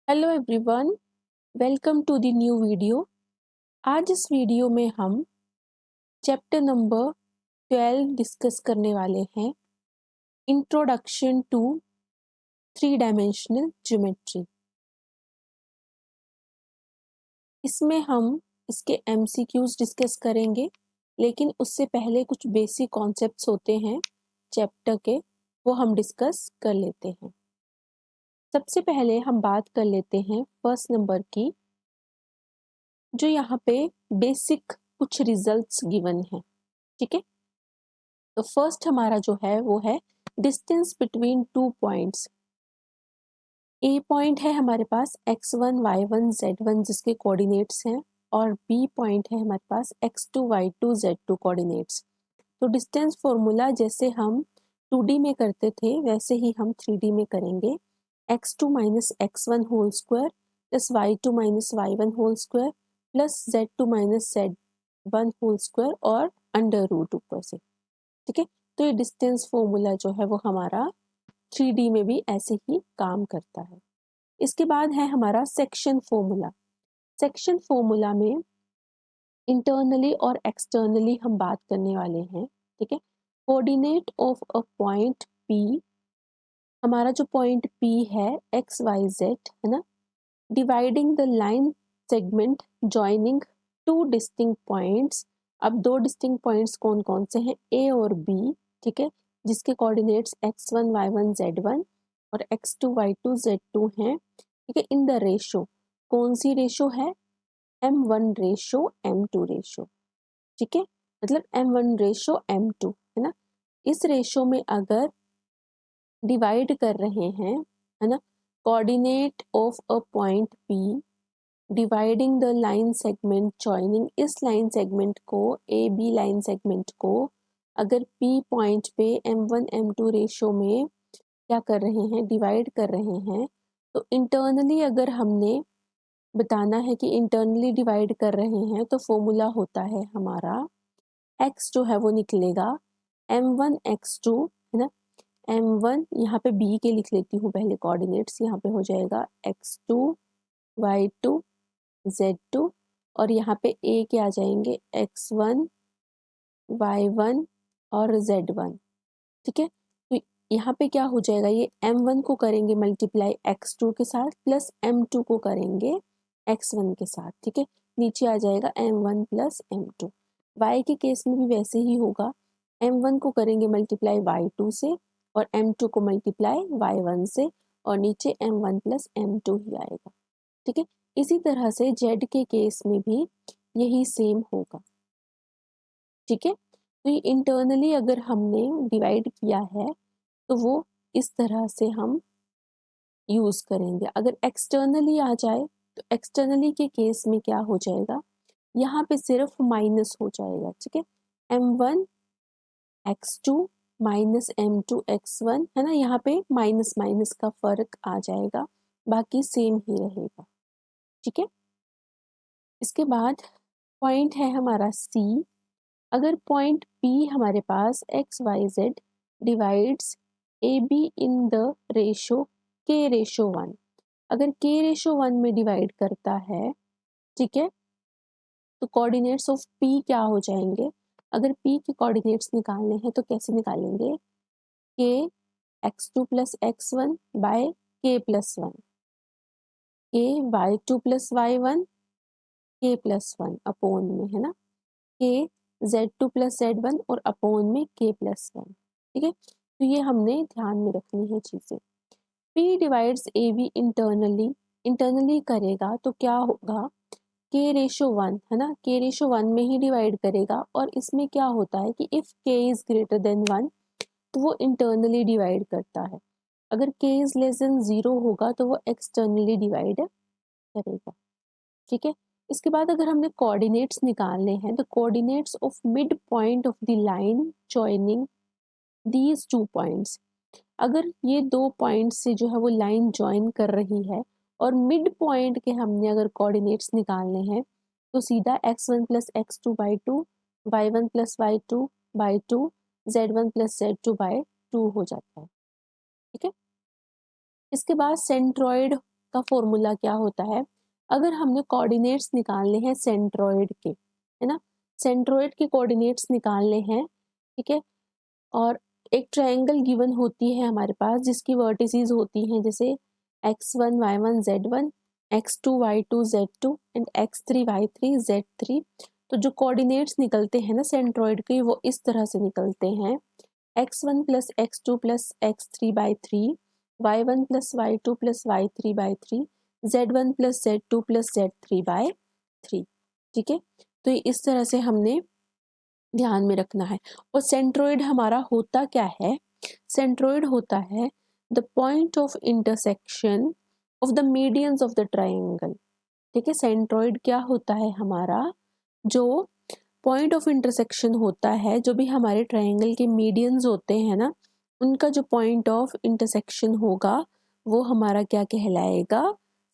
Hello everyone, welcome to the new video. आज इस video में हम चैप्टर नंबर 12 डिस्कस करने वाले हैं, introduction to three dimensional geometry. इसमें हम इसके एमसीक्यूज डिस्कस करेंगे, लेकिन उससे पहले कुछ बेसिक कॉन्सेप्ट्स होते हैं चैप्टर के, वो हम डिस्कस कर लेते हैं। सबसे पहले हम बात कर लेते हैं फर्स्ट नंबर की, जो यहाँ पे बेसिक कुछ रिजल्ट्स गिवन है। ठीक है, तो फर्स्ट हमारा जो है वो है डिस्टेंस बिटवीन टू पॉइंट्स। ए पॉइंट है हमारे पास x1 y1 z1 जिसके कोऑर्डिनेट्स हैं, और बी पॉइंट है हमारे पास x2 y2 z2 कोऑर्डिनेट्स। तो डिस्टेंस फॉर्मूला जैसे हम 2D में करते थे वैसे ही हम 3D में करेंगे। x2 minus x1 whole square plus y2 minus y1 whole square plus z2 minus z1 whole square और अंडर रूट ऊपर से। ठीक है, तो ये डिस्टेंस फॉर्मूला जो है वो हमारा 3D में भी ऐसे ही काम करता है। इसके बाद है हमारा सेक्शन फॉर्मूला। सेक्शन फॉर्मूला में इंटरनली और एक्सटर्नली हम बात करने वाले हैं। ठीक है, coordinate of a point P, हमारा जो पॉइंट P है XYZ है ना, dividing the line segment joining two distinct points. अब दो डिस्टिंक्ट पॉइंट्स कौन कौन से हैं, A और B। ठीक है, जिसके कोऑर्डिनेट्स x1 y1 z1 और x2 y2 z2 हैं। ठीक है, इन द रेशो, कौन सी रेशो है, m1 रेशो m2 रेशो। ठीक है, मतलब m1 रेशो m2 है ना। इस रेशो में अगर डिवाइड कर रहे हैं, है ना, coordinate of a point P dividing the line segment joining, इस लाइन सेगमेंट को, ए बी लाइन सेगमेंट को अगर P पॉइंट पे m1 m2 रेशो में क्या कर रहे हैं, डिवाइड कर रहे हैं, तो इंटरनली अगर हमने बताना है कि इंटरनली डिवाइड कर रहे हैं तो फॉर्मूला होता है हमारा, x जो है वो निकलेगा m1 x2 है ना, m1 यहाँ पे b के लिख लेती हूँ पहले कोऑर्डिनेट्स, यहाँ पे हो जाएगा x2 y2 z2 और यहाँ पे a के आ जाएंगे x1 y1 और z1। ठीक है, तो यहाँ पे क्या हो जाएगा, ये m1 को करेंगे मल्टीप्लाई x2 के साथ प्लस m2 को करेंगे x1 के साथ। ठीक है, नीचे आ जाएगा m1 प्लस m2। y के केस में भी वैसे ही होगा, m1 को करेंगे मल्टीप्लाई y2 से और m2 को मल्टीप्लाई y1 से और नीचे m1 प्लस m2 ही आएगा। ठीक है, इसी तरह से z के केस में भी यही सेम होगा। ठीक है, तो ये इंटरनली अगर हमने डिवाइड किया है तो वो इस तरह से हम यूज करेंगे। अगर एक्सटर्नली आ जाए तो एक्सटर्नली के केस में क्या हो जाएगा, यहाँ पे सिर्फ माइनस हो जाएगा। ठीक है, m1 x2 minus m2 x1 है ना, यहाँ पे माइनस माइनस का फर्क आ जाएगा, बाकी सेम ही रहेगा। ठीक है, इसके बाद पॉइंट है हमारा C। अगर पॉइंट P हमारे पास XYZ divides AB in the ratio K/1, अगर K/1 में डिवाइड करता है, ठीक है, तो कोऑर्डिनेट्स ऑफ P क्या हो जाएंगे, अगर P के कोऑर्डिनेट्स निकालने हैं तो कैसे निकालेंगे, K x2 plus x1 by K+1, K y2 plus y1 K+1 upon में है ना, K z2 प्लस z1 और अपोन में K+1। ठीक है, तो ये हमने ध्यान में रखनी है चीज़ें। P divides AB internally, internally करेगा तो क्या होगा, K/1 है ना, K/1 में ही डिवाइड करेगा और इसमें क्या होता है कि if K is greater than 1 तो वो इंटरनली डिवाइड करता है, अगर K इज़ लेस देन 0 होगा तो वो एक्सटर्नली डिवाइड करेगा। ठीक है, इसके बाद अगर हमने कोऑर्डिनेट्स निकालने हैं, तो coordinates of mid point of the line joining these two points, अगर ये दो पॉइंट से जो है वो लाइन ज्वाइन कर रही है और मिड पॉइंट के हमने अगर कोऑर्डिनेट्स निकालने हैं तो सीधा x1 plus x2 by two, y1 plus y2 by two, z1 plus z2 by two हो जाता है। ठीक है, इसके बाद सेंट्रॉइड का फॉर्मूला क्या होता है, अगर हमने कोऑर्डिनेट्स निकालने हैं सेंट्रॉइड के, है ना, सेंट्रॉइड के कोऑर्डिनेट्स निकालने हैं, ठीक है, और एक ट्रायंगल गिवन होती है हमारे पास जिसकी वर्टिसेस होती हैं जैसे x1 y1 z1, x2 y2 z2 and x3 y3 z3। तो जो कोऑर्डिनेट्स निकलते हैं ना सेंट्रॉइड के, वो इस तरह से निकलते हैं x1 plus x2 plus x3 by 3, y1 plus y2 plus y3 by 3, z1 plus z2 plus z3 by 3। ठीक है, तो इस तरह से हमने ध्यान में रखना है। और सेंट्रोइड हमारा होता क्या है, सेंट्रोइड होता है the point of intersection of the medians of the triangle. ठीक है, सेंट्रोइड क्या होता है हमारा, जो पॉइंट ऑफ इंटरसेक्शन होता है, जो भी हमारे ट्रायंगल के मीडियंस होते हैं ना, उनका जो पॉइंट ऑफ इंटरसेक्शन होगा वो हमारा क्या कहलाएगा,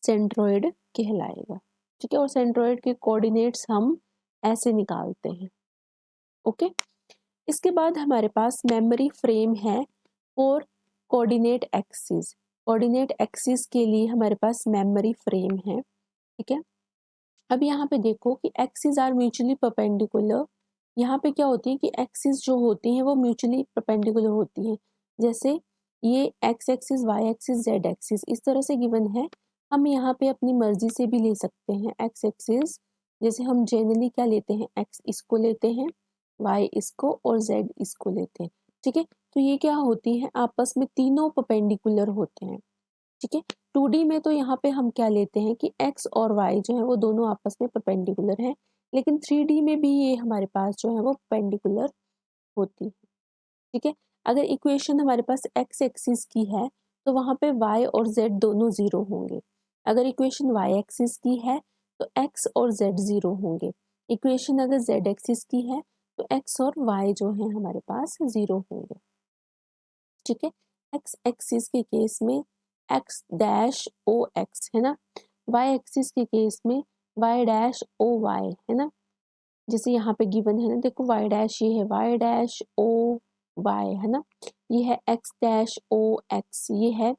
सेंट्रोइड कहलाएगा। ठीक है, और सेंट्रोइड के कोऑर्डिनेट्स हम ऐसे निकालते हैं। ओके, इसके बाद हमारे पास मेमोरी फ्रेम है और कोऑर्डिनेट एक्सिस। कोऑर्डिनेट एक्सिस के लिए हमारे पास मेमोरी फ्रेम है। ठीक है, अब यहाँ पे देखो कि एक्सिस आर म्यूचुअली परपेंडिकुलर। यहाँ पे क्या होती है कि एक्सिस जो होती हैं वो म्यूचुअली परपेंडिकुलर होती हैं। जैसे ये x axis, y axis, z axis इस तरह से गिवन है। हम यहाँ पे अपनी मर्जी से भी ले सकते हैं एक्स एक्सिस, जैसे हम जनरली क्या लेते हैं, एक्स इसको लेते हैं, वाई इसको और जेड इसको लेते हैं। ठीक है, तो ये क्या होती हैं, आपस में तीनों परपेंडिकुलर होते हैं। ठीक है, 2D में तो यहाँ पे हम क्या लेते हैं कि x और y जो है वो दोनों आपस में परपेंडिकुलर हैं, लेकिन 3D में भी ये हमारे पास जो है वो परपेंडिकुलर होती है। ठीक है, अगर इक्वेशन हमारे पास x एक्सिस की है तो वहाँ पे y और z दोनों जीरो होंगे। अगर इक्वेशन y एक्सिस की है तो x और z जीरो होंगे। इक्वेशन अगर z एक्सिस की है तो x और y जो है हमारे पास जीरो होंगे। ठीक है, x एक्सिस के केस में x डैश ओ एक्स है ना, y एक्सिस के केस में y डैश ओ वाई है ना, जैसे यहाँ पे गिवन है ना, देखो y डैश ये है y डैश ओ वाई है ना, ये है x डैश ओ एक्स, ये है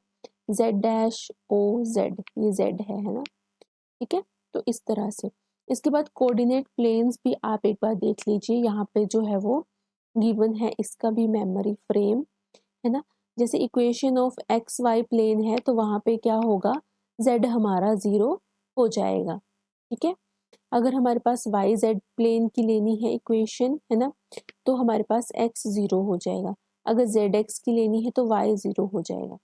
z डैश ओ जेड, ये z है ना। ठीक है, तो इस तरह से इसके बाद कोऑर्डिनेट प्लेन्स भी आप एक बार देख लीजिए, यहाँ पे जो है वो गिवन है, इसका भी मेमोरी फ्रेम है ना। जैसे equation of x y plane है तो वहाँ पे क्या होगा, z हमारा जीरो हो जाएगा। ठीक है, अगर हमारे पास वाई जेड प्लेन की लेनी है इक्वेशन है ना, तो हमारे पास x जीरो हो जाएगा। अगर zx की लेनी है तो y जीरो हो जाएगा।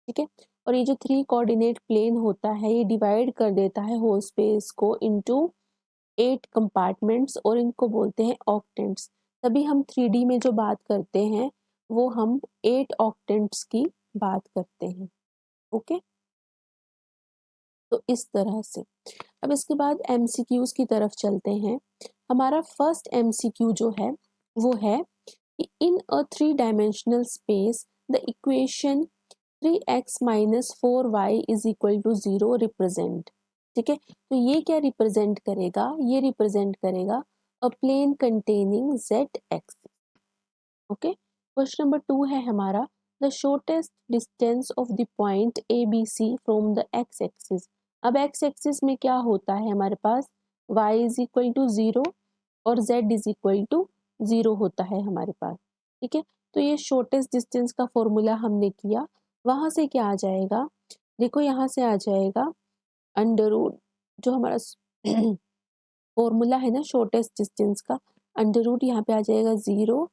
ठीक है, और ये जो 3 कोऑर्डिनेट प्लेन होता है ये डिवाइड कर देता है होल स्पेस को इनटू 8 कंपार्टमेंट्स और इनको बोलते हैं ऑक्टेंट्स। तभी हम 3D में जो बात करते हैं वो हम 8 ऑक्टेंट्स की बात करते हैं। ओके, तो इस तरह से अब इसके बाद MCQs की तरफ चलते हैं। हमारा फर्स्ट MCQ जो है वो है कि in a 3 dimensional space the equation 3x minus 4y is equal to 0 represent. ठीक है, तो ये क्या रिप्रेजेंट करेगा, ये रिप्रेजेंट करेगा a plane containing zx। Okay, question number 2 है हमारा the shortest distance of the point a b c from the x axis. अब एक्स एक्सिस में क्या होता है हमारे पास, y इज इक्वल टू 0 और z इज इक्वल टू 0 होता है हमारे पास। ठीक है, तो ये शॉर्टेस्ट डिस्टेंस का फॉर्मूला हमने किया, वहाँ से क्या आ जाएगा, देखो यहाँ से आ जाएगा अंडर रूट, जो हमारा फॉर्मूला है ना शॉर्टेस्ट डिस्टेंस का, अंडर रूट यहाँ पे आ जाएगा 0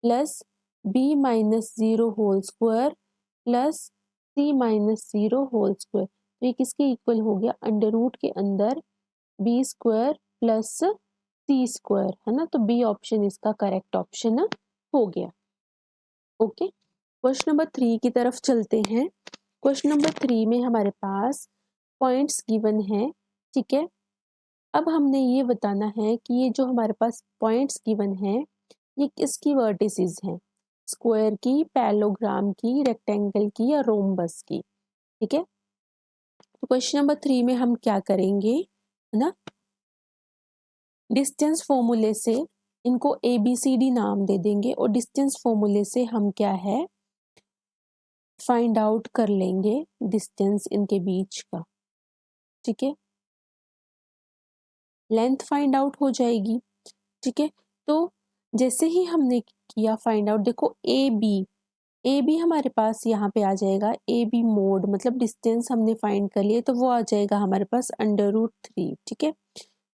plus b minus 0 whole square plus c minus 0 whole square. तो ये किसके इक्वल हो गया, अंडर रूट के अंदर बी स्क्वायर प्लस सी स्क्वायर है ना, तो बी ऑप्शन इसका करेक्ट ऑप्शन हो गया। ओके, क्वेश्चन नंबर 3 की तरफ चलते हैं। क्वेश्चन नंबर 3 में हमारे पास पॉइंट्स गिवन है। ठीक है, अब हमने ये बताना है कि ये जो हमारे पास पॉइंट्स गिवन है ये किसकी वर्टिसेस हैं, स्क्वायर की, पैरेललोग्राम की, रेक्टेंगल की या रोम्बस की। ठीक है, तो क्वेश्चन नंबर 3 में हम क्या करेंगे है ना, डिस्टेंस फॉर्मूले से इनको ABCD नाम दे देंगे और डिस्टेंस फॉर्मूले से हम क्या है फाइंड आउट कर लेंगे डिस्टेंस इनके बीच का। ठीक है, लेंथ फाइंड आउट हो जाएगी। ठीक है, तो जैसे ही हमने किया फाइंड आउट, देखो ए बी हमारे पास यहाँ पे आ जाएगा, ए बी मोड मतलब डिस्टेंस हमने फाइंड कर लिए तो वो आ जाएगा हमारे पास √3। ठीक है,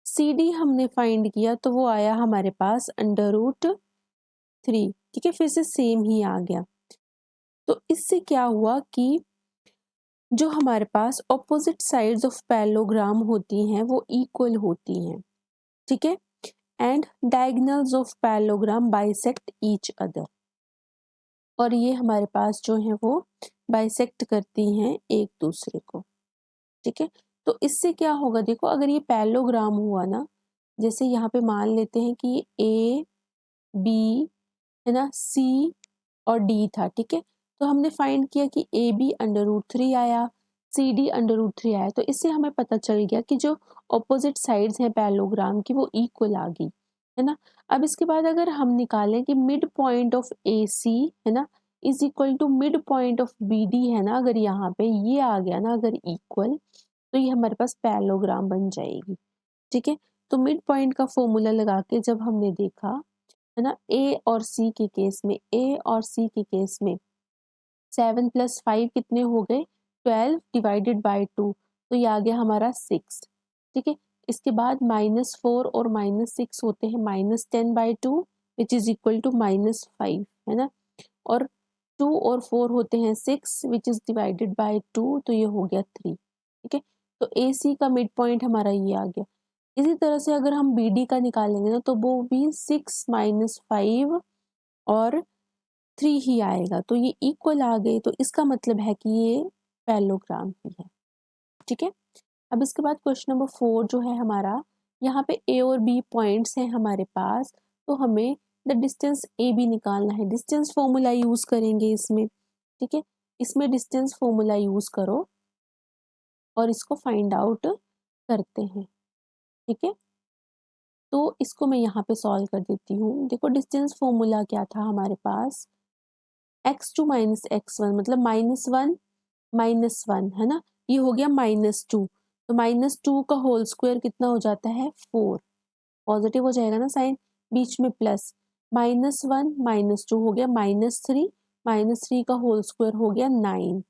सी डी हमने फाइंड किया तो वो आया हमारे पास √3। ठीक है, फिर से सेम ही आ गया। तो इससे क्या हुआ कि जो हमारे पास ऑपोजिट साइड्स ऑफ पैरेललोग्राम होती हैं वो इक्वल होती हैं। ठीक है, and diagonals of parallelogram bisect each other, और ये हमारे पास जो है वो बाइसेक्ट करती हैं एक दूसरे को। ठीक है, तो इससे क्या होगा, देखो अगर ये पैरेललोग्राम हुआ ना, जैसे यहाँ पे मान लेते हैं कि ए बी है ना, सी और डी था। ठीक है, तो हमने फाइंड किया कि ए बी √3 आया, सी डी √3 आया, तो इससे हमें पता चल गया कि जो ऑपोजिट साइड्स हैं पैरेललोग्राम की वो इक्वल आ गई, है ना। अब इसके बाद अगर हम निकालें कि मिड पॉइंट ऑफ ए सी है ना is equal to mid point of B D है ना, अगर यहाँ पे ये आ गया ना अगर इक्वल, तो ये हमारे पास पैरेललोग्राम बन जाएगी। ठीक है, तो मिड पॉइंट का फॉर्मूला लगा के जब हमने देखा है ना, ए और सी के केस में, ए और सी के केस में 7 + 5 कितने हो गए, 12 डिवाइडेड बाय 2, तो ये आ गया हमारा 6। ठीक है, इसके बाद -4 और -6 होते हैं -10/2 विच इज इक्वल टू -5, है ना, और 2 और 4 होते हैं 6 विच इज डिवाइडेड बाय 2, तो ये हो गया 3। ठीक है, तो ए सी का मिड पॉइंट हमारा ये आ गया। इसी तरह से अगर हम बी डी का निकालेंगे ना तो वो भी 6 - 5 और 3 ही आएगा, तो ये इक्वल आ गए, तो इसका मतलब है कि ये पैरेललोग्राम ही है। ठीक है, अब इसके बाद क्वेश्चन नंबर 4 जो है हमारा, यहाँ पे ए और बी पॉइंट्स हैं हमारे पास, तो हमें द डिस्टेंस ए बी निकालना है। डिस्टेंस फॉर्मूला यूज करेंगे इसमें। ठीक है, इसमें डिस्टेंस फॉर्मूला यूज करो और इसको फाइंड आउट करते हैं। ठीक है, तो इसको मैं यहाँ पे सॉल्व कर देती हूँ। देखो डिस्टेंस फॉर्मूला क्या था हमारे पास, x2 - x1 मतलब -1 है ना, ये हो गया -2, तो -2 का होल स्क्वायर कितना हो जाता है 4, पॉजिटिव हो जाएगा ना साइन, बीच में प्लस, -1 -2 हो गया -3, -3 का होल स्क्वायर हो गया 9,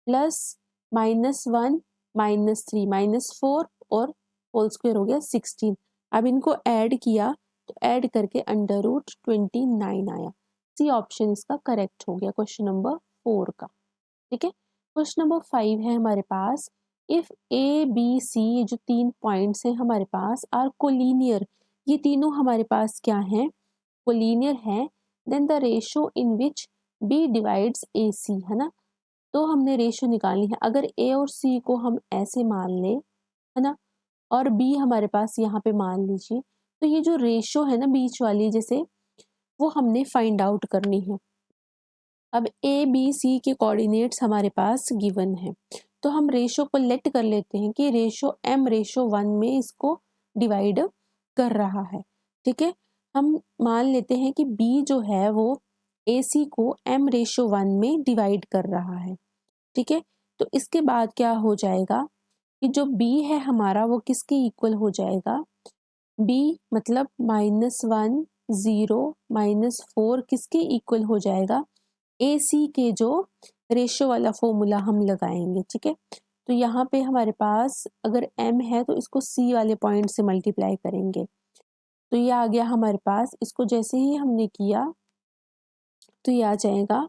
प्लस -1 -3 -4 और होल स्क्वायर हो गया 16। अब इनको ऐड किया तो ऐड करके √29 आया। सी ऑप्शन इसका करेक्ट हो गया क्वेश्चन नंबर 4 का। ठीक है, क्वेश्चन नंबर 5 है हमारे पास, इफ ए बी सी ये जो 3 पॉइंट्स हैं हमारे पास आर कोलिनियर, ये तीनों हमारे पास क्या हैं, कोलिनियर है, then the ratio in which b divides a सी, है ना, तो हमने रेशो निकालनी है। अगर ए और सी को हम ऐसे मान लें, है ना, और बी हमारे पास यहाँ पे मान लीजिए, तो ये जो रेशो है ना बीच वाली जैसे, वो हमने फाइंड आउट करनी है। अब ए बी सी के कोऑर्डिनेट्स हमारे पास गिवन है, तो हम रेशो को लेट कर लेते हैं कि रेशो m/1 में इसको डिवाइड कर रहा है। ठीक है, हम मान लेते हैं कि बी जो है वो ए सी को m/1 में डिवाइड कर रहा है। ठीक है, तो इसके बाद क्या हो जाएगा कि जो b है हमारा वो किसके इक्वल हो जाएगा, b मतलब -1 0 -4 किसके इक्वल हो जाएगा, ए सी के जो रेशो वाला फॉर्मूला हम लगाएंगे। ठीक है, तो यहाँ पे हमारे पास अगर m है तो इसको c वाले पॉइंट से मल्टीप्लाई करेंगे, तो ये आ गया हमारे पास। इसको जैसे ही हमने किया तो ये आ जाएगा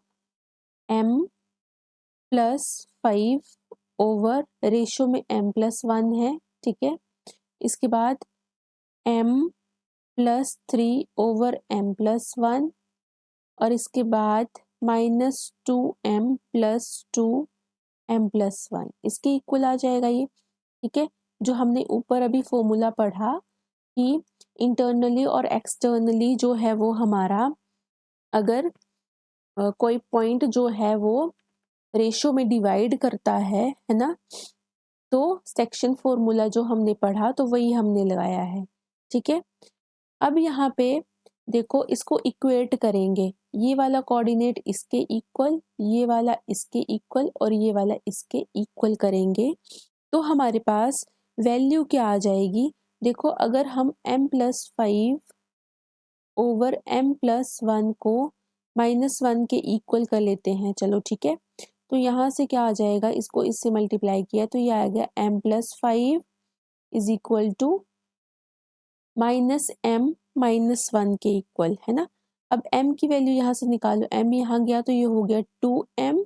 m+5 ओवर रेशो में m+1 है। ठीक है, इसके बाद m+3 ओवर m+1 और इसके बाद -2m+2m+1 इसके इक्वल आ जाएगा ये। ठीक है, जो हमने ऊपर अभी फॉर्मूला पढ़ा कि इंटरनली और एक्सटर्नली जो है वो हमारा, अगर कोई पॉइंट जो है वो रेशो में डिवाइड करता है ना, तो सेक्शन फॉर्मूला जो हमने पढ़ा तो वही हमने लगाया है। ठीक है, अब यहाँ पे देखो इसको इक्वेट करेंगे, ये वाला कोऑर्डिनेट इसके इक्वल, ये वाला इसके इक्वल और ये वाला इसके इक्वल करेंगे, तो हमारे पास वैल्यू क्या आ जाएगी, देखो अगर हम m+5 ओवर m+1 को -1 के इक्वल कर लेते हैं, चलो ठीक है, तो यहाँ से क्या आ जाएगा, इसको इससे मल्टीप्लाई किया तो ये आ गया m+5 is equal to -m-1 के इक्वल, है ना। अब m की वैल्यू यहाँ से निकालो, m यहाँ गया तो ये हो गया 2m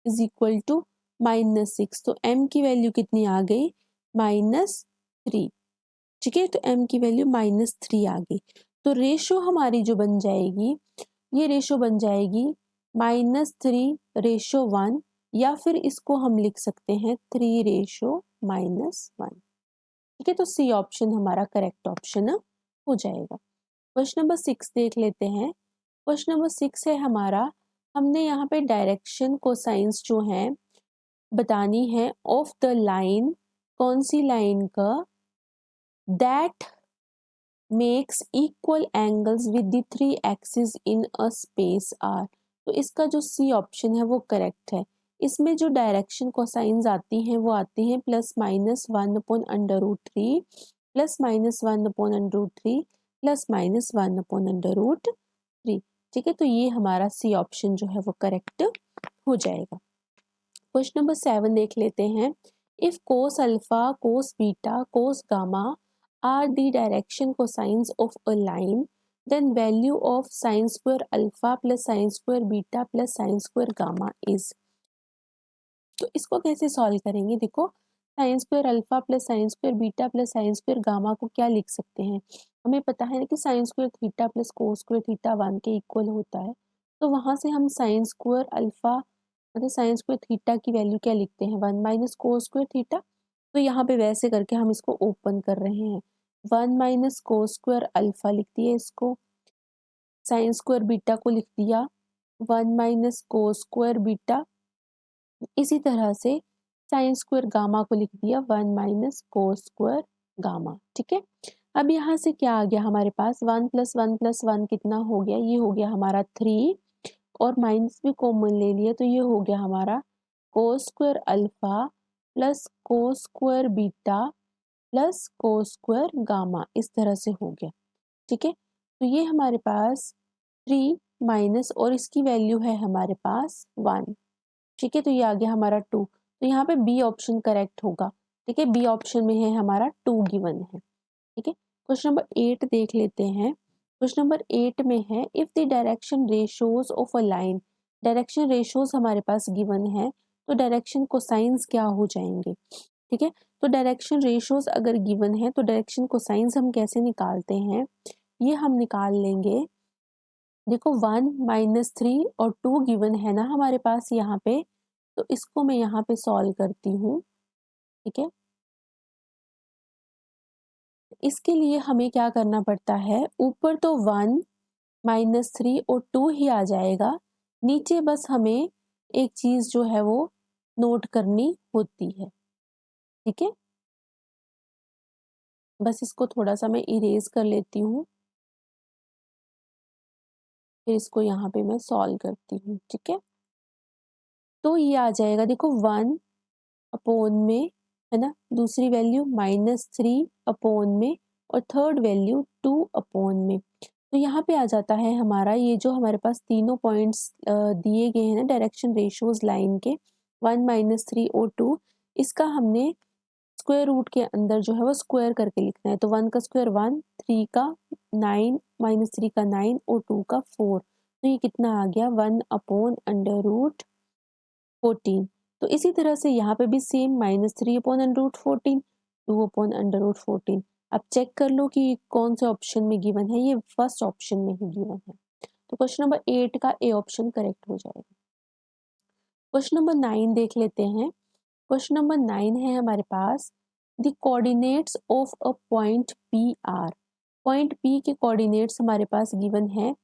इज इक्वल टू -6, तो m की वैल्यू कितनी आ गई, -3, ठीक है, तो m की वैल्यू -3 आ गई। तो रेशो हमारी जो बन जाएगी, ये रेशो बन जाएगी -3:1, या फिर इसको हम लिख सकते हैं 3:-1, ठीक है। तो सी ऑप्शन हमारा करेक्ट ऑप्शन हो जाएगा। क्वेश्चन नंबर 6 देख लेते हैं। क्वेश्चन नंबर 6 है हमारा, हमने यहाँ पे डायरेक्शन कोसाइंस जो है बतानी है ऑफ द लाइन, कौन सी लाइन का, that makes equal angles with the 3 axis in a space are. तो इसका जो सी ऑप्शन है वो करेक्ट है। इसमें जो डायरेक्शन कोसाइंस आती हैं वो आती हैं +-1/√3 +-1/√3 +-1/√3, ठीक है। तो ये हमारा सी ऑप्शन जो है वो करेक्ट हो जाएगा। क्वेश्चन नंबर 7 देख लेते हैं। If cos alpha, cos beta, cos gamma are the direction cosines of a line, then value of sin square alpha plus sin square beta plus sin square gamma is। तो इसको कैसे solve करेंगे, देखो sine square alpha plus sine square beta plus sine square gamma को क्या लिख सकते हैं, हमें पता है कि sine square theta plus cos square theta 1 के इक्वल होता है। तो वहां से हम साइन स्क्वायर अल्फा मतलब साइन स्क्वायर थीटा की वैल्यू क्या लिखते हैं, 1 माइनस कोस स्क्वायर थीटा। तो यहाँ पे वैसे करके हम इसको ओपन कर रहे हैं, 1 माइनस कोस स्क्वायर अल्फा लिख दिया, इसको साइन स्क्वायर बीटा को लिख दिया 1 माइनस कोस स्क्वायर बीटा, इसी तरह से साइन स्क्वायर गामा को लिख दिया 1 माइनस कोस स्क्वायर गामा, ठीक है। अब यहाँ से क्या आ गया हमारे पास, 1 + 1 + 1 कितना हो गया, ये हो गया हमारा 3, और माइनस भी कॉमन ले लिया तो ये हो गया हमारा cos square alpha plus cos square beta plus cos square gamma, इस तरह से हो गया, ठीक है। तो ये हमारे पास 3 माइनस और इसकी वैल्यू है हमारे पास 1, ठीक है। तो ये आ गया हमारा 2, तो यहाँ पे बी ऑप्शन करेक्ट होगा, ठीक है। बी ऑप्शन में है हमारा 2 गिवन है, ठीक है। क्वेश्चन नंबर 8 देख लेते हैं। क्वेश्चन नंबर 8 में है, if the direction ratios of a line, direction ratios हमारे पास गिवन है, तो डायरेक्शन कोसाइंस क्या हो जाएंगे, ठीक है। तो डायरेक्शन रेशियोज अगर गिवन है तो डायरेक्शन कोसाइंस हम कैसे निकालते हैं, ये हम निकाल लेंगे, देखो 1 -3 और 2 गिवन है ना हमारे पास यहाँ पे, तो इसको मैं यहाँ पे सॉल्व करती हूँ, ठीक है। इसके लिए हमें क्या करना पड़ता है, ऊपर तो 1 -3 और 2 ही आ जाएगा, नीचे बस हमें एक चीज जो है वो नोट करनी होती है, ठीक है। बस इसको थोड़ा सा मैं इरेज कर लेती हूँ, फिर इसको यहाँ पे मैं सॉल्व करती हूँ, ठीक है। तो ये आ जाएगा, देखो 1 अपॉन में, है ना, दूसरी वैल्यू -3 अपॉन में, और थर्ड वैल्यू 2 अपॉन में। तो यहाँ पे आ जाता है हमारा, ये जो हमारे पास तीनों पॉइंट्स दिए गए हैं ना डायरेक्शन रेशियोज लाइन के, 1 -3 और 2, इसका हमने स्क्वायर रूट के अंदर जो है वो स्क्वायर करके लिखना है। तो 1 का स्क्वायर 1, 3 का 9, -3 का 9 और 2 का 4, तो ये कितना आ गया 1 अपॉन √14। तो इसी तरह से यहाँ पे भी सेम -3 अपॉन √14, 2 अपॉन √14। अब चेक कर लो कि कौन से ऑप्शन में गिवन है, ये फर्स्ट ऑप्शन में ही गिवन है, तो क्वेश्चन नंबर 8 का ए ऑप्शन करेक्ट हो जाएगा। क्वेश्चन नंबर 9 देख लेते हैं। क्वेश्चन नंबर 9 है हमारे पास, the coordinates of a point p are, point p के कोऑर्डिनेट्स हमारे पास गिवन है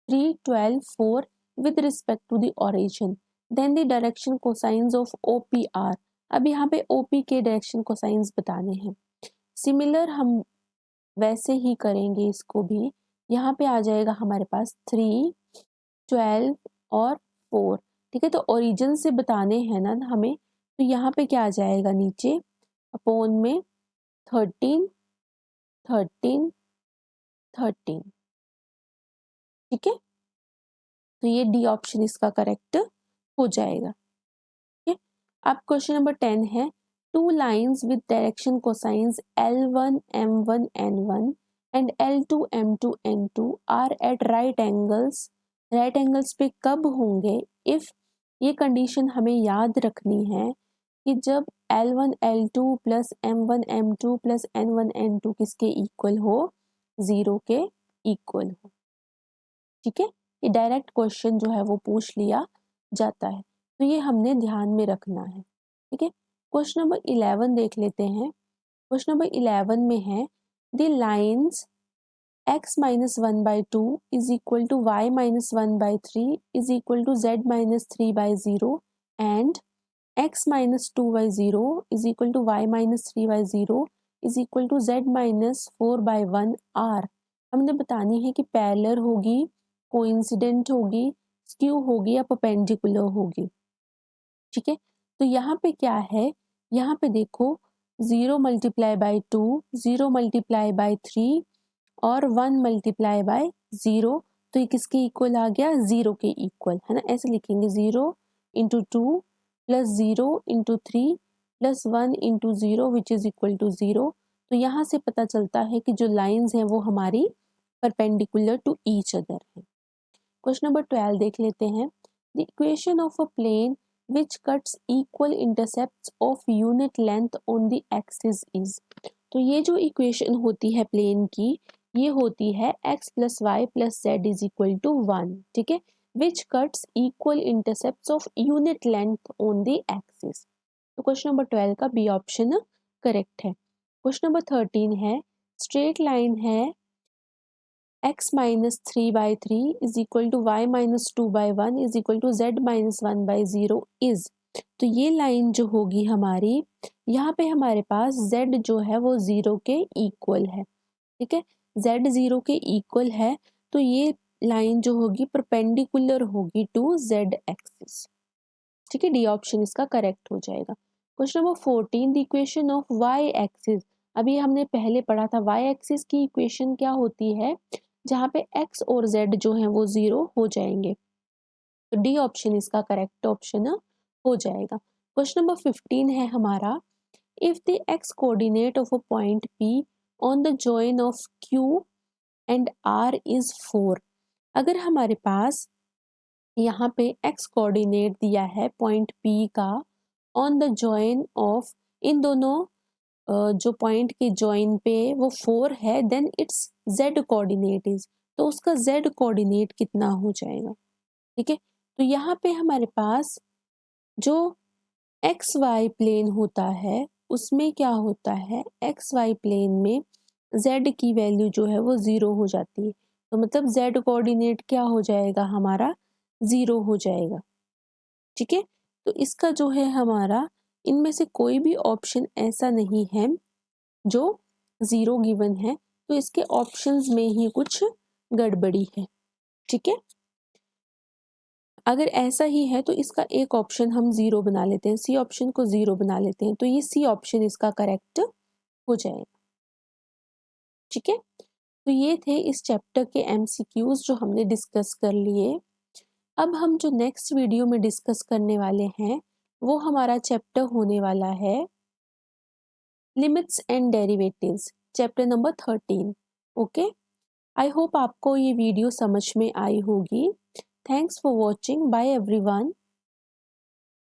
3, 12, 4 with respect to the origin, then the direction cosines of OPR। अब यहाँ पे OP के डायरेक्शन कोसाइंस बताने हैं। सिमिलर हम वैसे ही करेंगे इसको भी, यहाँ पे आ जाएगा हमारे पास 3, 12 और 4, ठीक है। तो ओरिजिन से बताने हैं ना हमें, तो यहाँ पे क्या आ जाएगा नीचे अपॉन में 13 13 13। ठीक है, तो ये डी ऑप्शन इसका करेक्ट हो जाएगा। ठीक है, अब क्वेश्चन नंबर 10 है, two lines with direction cosines L1 M1 N1 and L2 M2 N2 are at right angles पे कब होंगे इफ, ये कंडीशन हमें याद रखनी है कि जब L1 L2 plus M1 M2 plus N1 N2 किसके इक्वल हो, 0 के इक्वल हो। ठीक है, ये डायरेक्ट क्वेश्चन जो है वो पूछ लिया जाता है, तो ये हमने ध्यान में रखना है। ठीक है, क्वेश्चन नंबर 11 देख लेते हैं। क्वेश्चन नंबर 11 में है, the lines x minus 1/2 is equal to y minus 1/3 is equal to z minus 3/0 and x minus 2/0 is equal to y minus 3/0 is equal to z minus 4/1 are. हमने बतानी है कि parallel होगी, coincident होगी, skew होगी या perpendicular होगी। ठीक है, तो यहाँ पे क्या है, यहाँ पे देखो 0 मल्टीप्लाई बाई 2, 0 मल्टीप्लाई बाई 3 और 1 मल्टीप्लाई बाई 0, तो ये किसके इक्वल आ गया, 0 के इक्वल, है ना। ऐसे लिखेंगे 0 into 2 plus 0 into 3 plus 1 into 0 which is equal to 0। तो यहाँ से पता चलता है कि जो लाइंस हैं वो हमारी परपेंडिकुलर टू ईच अदर है। क्वेश्चन नंबर 12 देख लेते हैं, the equation of a plane which cuts equal intercepts of unit length on the axis is. तो ये जो इक्वेशन होती है प्लेन की, ये होती है x plus y plus z is equal to 1। ठीक है, which cuts equal intercepts of unit length on the axis. तो क्वेश्चन नंबर 12 का बी ऑप्शन करेक्ट है। क्वेश्चन नंबर 13 है, स्ट्रेट लाइन है x minus 3/3 is equal to y minus 2/1 is equal to z minus 1/0 is. तो ये line जो होगी हमारी, यहाँ पे हमारे पास z जो है वो 0 के इक्वल है। ठीक है, z 0 के इक्वल है, तो ये लाइन जो होगी परपेंडिकुलर होगी टू z एक्सिस। ठीक है, डी ऑप्शन इसका करेक्ट हो जाएगा। Question number 14, the equation of y axis. अभी हमने पहले पढ़ा था y एक्सिस की इक्वेशन क्या होती है, जहाँ पे x और z जो है वो 0 हो जाएंगे, तो डी ऑप्शन इसका करेक्ट ऑप्शन हो जाएगा। क्वेश्चन नंबर 15 है हमारा, if the x coordinate of a point P on the join of Q and R is 4। अगर हमारे पास यहाँ पे x कोऑर्डिनेट दिया है पॉइंट P का ऑन द जॉइन ऑफ, इन दोनों जो पॉइंट के जॉइन पे वो 4 है, then its z coordinate is, तो उसका z कोऑर्डिनेट कितना हो जाएगा। ठीक है, तो यहाँ पे हमारे पास जो एक्स वाई प्लेन होता है उसमें क्या होता है, एक्स वाई प्लेन में z की वैल्यू जो है वो 0 हो जाती है, तो मतलब z कोऑर्डिनेट क्या हो जाएगा हमारा, 0 हो जाएगा। ठीक है, तो इसका जो है हमारा, इनमें से कोई भी ऑप्शन ऐसा नहीं है जो 0 गिवन है, तो इसके ऑप्शंस में ही कुछ गड़बड़ी है। ठीक है, अगर ऐसा ही है तो इसका एक ऑप्शन हम 0 बना लेते हैं, सी ऑप्शन को 0 बना लेते हैं, तो ये सी ऑप्शन इसका करेक्ट हो जाएगा। ठीक है, तो ये थे इस चैप्टर के एमसीक्यूज जो हमने डिस्कस कर लिए। अब हम जो नेक्स्ट वीडियो में डिस्कस करने वाले हैं वो हमारा चैप्टर होने वाला है limits and derivatives, chapter number 13। Okay, I hope आपको ये वीडियो समझ में आई होगी। Thanks for watching, bye everyone.